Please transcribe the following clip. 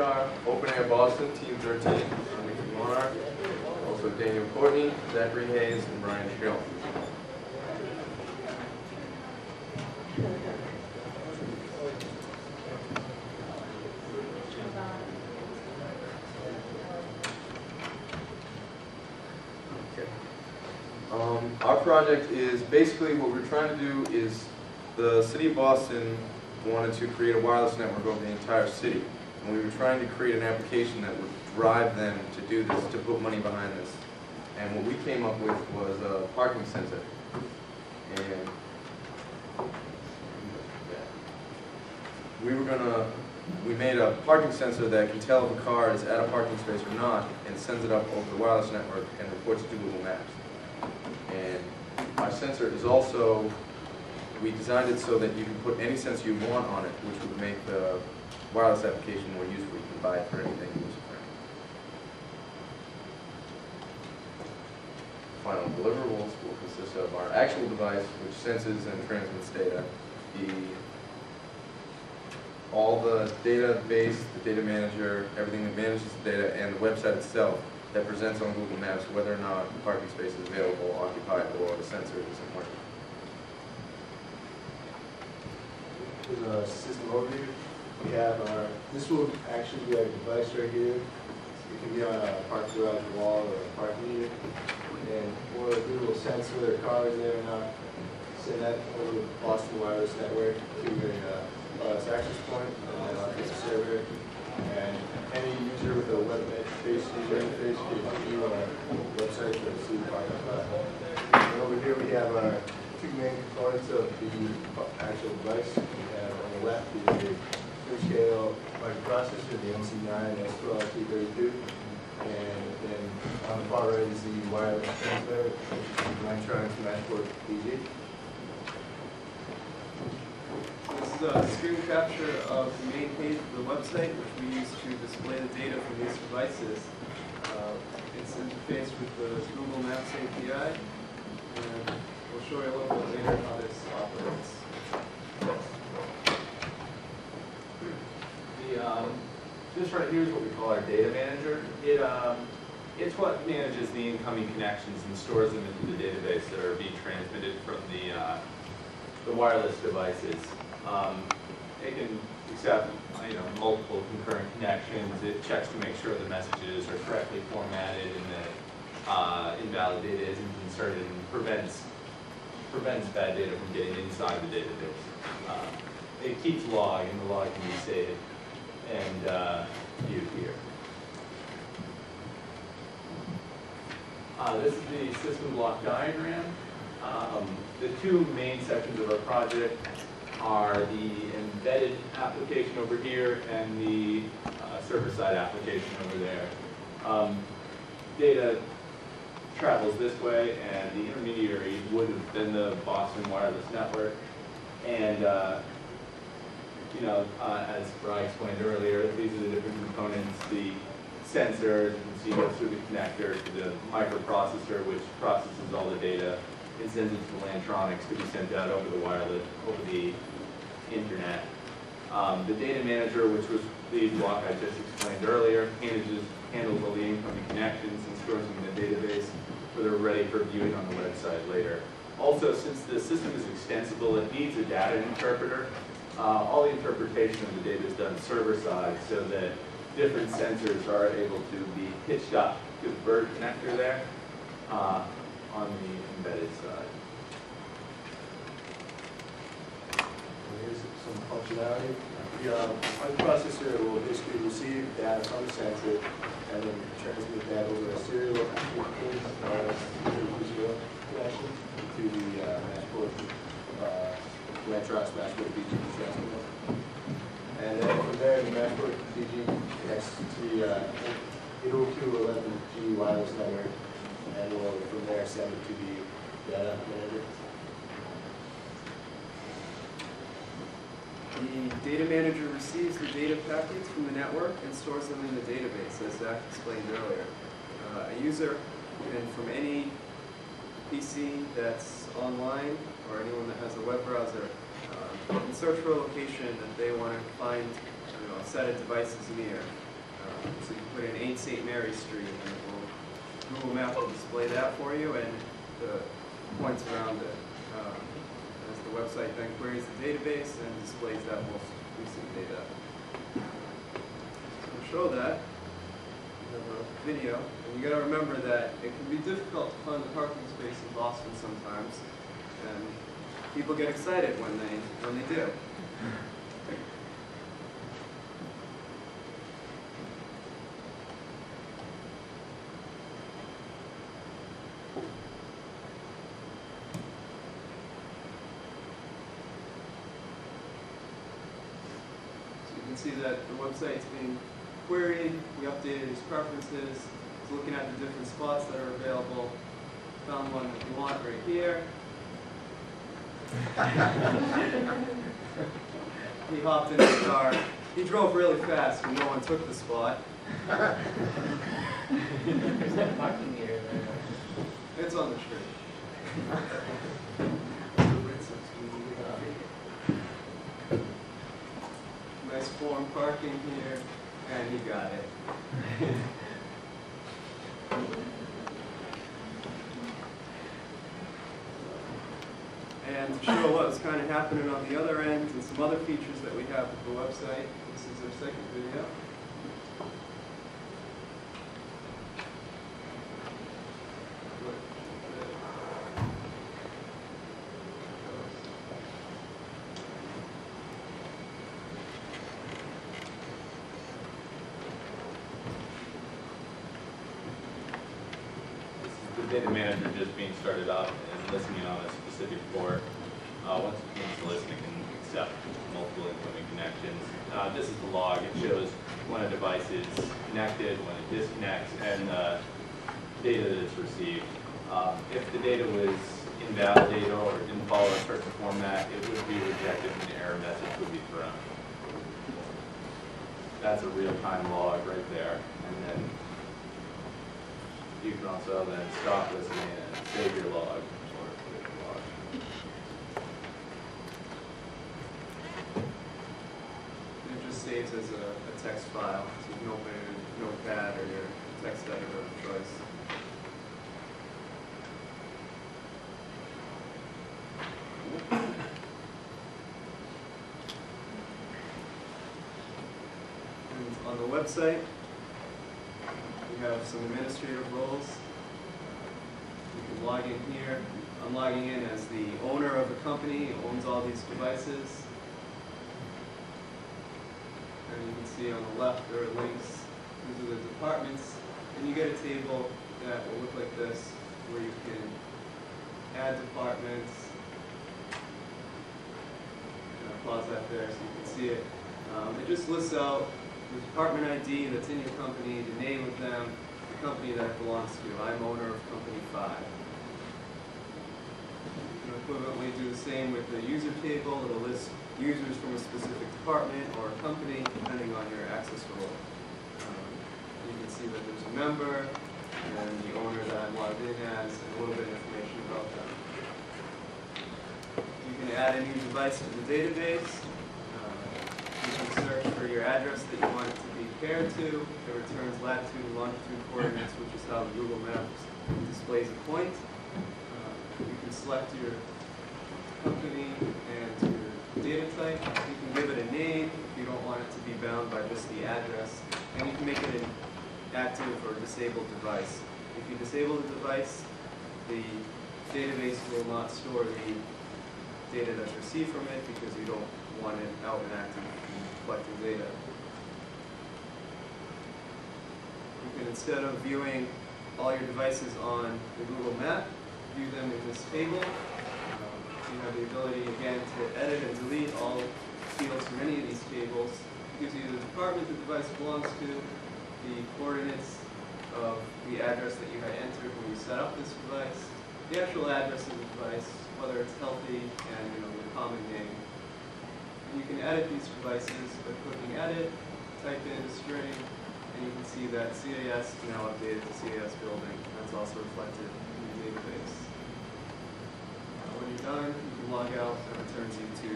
are Open Air Boston, Team 13. I'm Nick Monarch. Also Daniel Courtney, Zachary Hayes, and Brian Schill. Our project is basically what we're trying to do is the city of Boston wanted to create a wireless network over the entire city. And we were trying to create an application that would drive them to do this, to put money behind this. And what we came up with was a parking sensor. And we made a parking sensor that can tell if a car is at a parking space or not and sends it up over the wireless network and reports to Google Maps. And our sensor is also, we designed it so that you can put any sensor you want on it, which would make the wireless application more useful. You can buy it for anything user-friendly. Final deliverables will consist of our actual device, which senses and transmits data, all the database, the data manager, everything that manages the data, and the website itself that presents on Google Maps whether or not the parking space is available, occupied, or the sensor isn't working. Here's a system overview. We have this will actually be our device right here. It can be on a parking garage wall or a parking meter. And we'll do a little sensor whether a car is there or not. Send that over the Boston Wireless Network to a wireless access point, and then on this server. And any user with a web-based user interface can view our website to see the parking spot. And over here we have our two main components of the actual device. We have on the left is the full-scale microprocessor, the MC9 S12T32, and then on the far right is the wireless transmitter, which is the Electronics Matchport PG. This is a screen capture of the main page of the website, which we use to display the data from these devices. It's interfaced with the Google Maps API, and we'll show you a little bit later how this operates. This right here is what we call our data manager. It's what manages the incoming connections and stores them into the database that are being transmitted from the wireless devices. It can accept multiple concurrent connections. It checks to make sure the messages are correctly formatted and that invalid data isn't inserted, and prevents bad data from getting inside the database. It keeps log, and the log can be saved and viewed here. This is the system block diagram. The two main sections of our project are the embedded application over here and the server-side application over there. Data travels this way, and the intermediary would have been the Boston Wireless Network. And as Brian explained earlier, these are the different components. The sensor, you can see, goes through the connector to the microprocessor, which processes all the data and sends it to the Lantronix to be sent out over the internet. The data manager, which was the block I just explained earlier, handles all the incoming connections and stores them in the database where they're ready for viewing on the website later. Also, since the system is extensible, it needs a data interpreter. All the interpretation of the data is done server-side so that different sensors are able to be hitched up to the bird connector there on the embedded side. Here's some functionality. The microprocessor will basically receive data from the sensor and then transmit that over a serial connection to the Matchport Lantronix Matchport PG transmitter. And then from there, the Matchport PG connects to the 802.11g wireless network, and we'll from there send it to the data manager. The data manager receives the data packets from the network and stores them in the database, as Zach explained earlier. A user can, from any PC that's online or anyone that has a web browser, can search for a location that they want to find a set of devices near. So you put in 8 St. Mary Street, and it will, Google Maps will display that for you and the points around it. As the website then queries the database and displays that most recent data. So to show that, we have a video, and you got to remember that it can be difficult to find a parking space in Boston sometimes, and people get excited when they do. See that the website's being queried, we updated his preferences, he's looking at the different spots that are available, found one that you want right here. He hopped in his car, he drove really fast when no one took the spot. There's that parking meter there. It's on the street. Nice form parking here, and he got it. And to show what was kind of happening on the other end and some other features that we have with the website, this is our second video. The data manager just being started up and listening on a specific port. Once it begins to listen, it can accept multiple incoming connections. This is the log. It shows when a device is connected, when it disconnects, and the data that it's received. If the data was invalid data or didn't follow a certain format, it would be rejected and an error message would be thrown. That's a real-time log right there. And then you can also then stop listening and save your log or quit your log. It just saves as a text file, so you can open it in Notepad or your text editor of choice. And on the website, we have some administrative roles. You can log in here. I'm logging in as the owner of the company, who owns all these devices. And you can see on the left there are links. These are the departments. And you get a table that will look like this, where you can add departments. I'll pause that there so you can see it. It just lists out the department ID that's in your company, the name of them, the company that it belongs to. I'm owner of company 5. You can equivalently do the same with the user table. It'll list users from a specific department or a company, depending on your access role. You can see that there's a member and the owner that I'm logged in as, and a little bit of information about them. You can add a new device to the database. You can search for your address that you want it to be paired to. It returns latitude and longitude coordinates, which is how Google Maps displays a point. You can select your company and your data type. You can give it a name if you don't want it to be bound by just the address. And you can make it an active or disabled device. If you disable the device, the database will not store the data that's received from it because you don't want it out and active and collecting data. You can, instead of viewing all your devices on the Google Map, view them in this table. You have the ability, again, to edit and delete all fields from any of these tables. It gives you the department the device belongs to, the coordinates of the address that you had entered when you set up this device, the actual address of the device, whether it's healthy, and the common name. And you can edit these devices by clicking Edit, type in a string, and you can see that CAS is now updated to CAS building. That's also reflected in the database. When you're done, you can log out, and it returns you to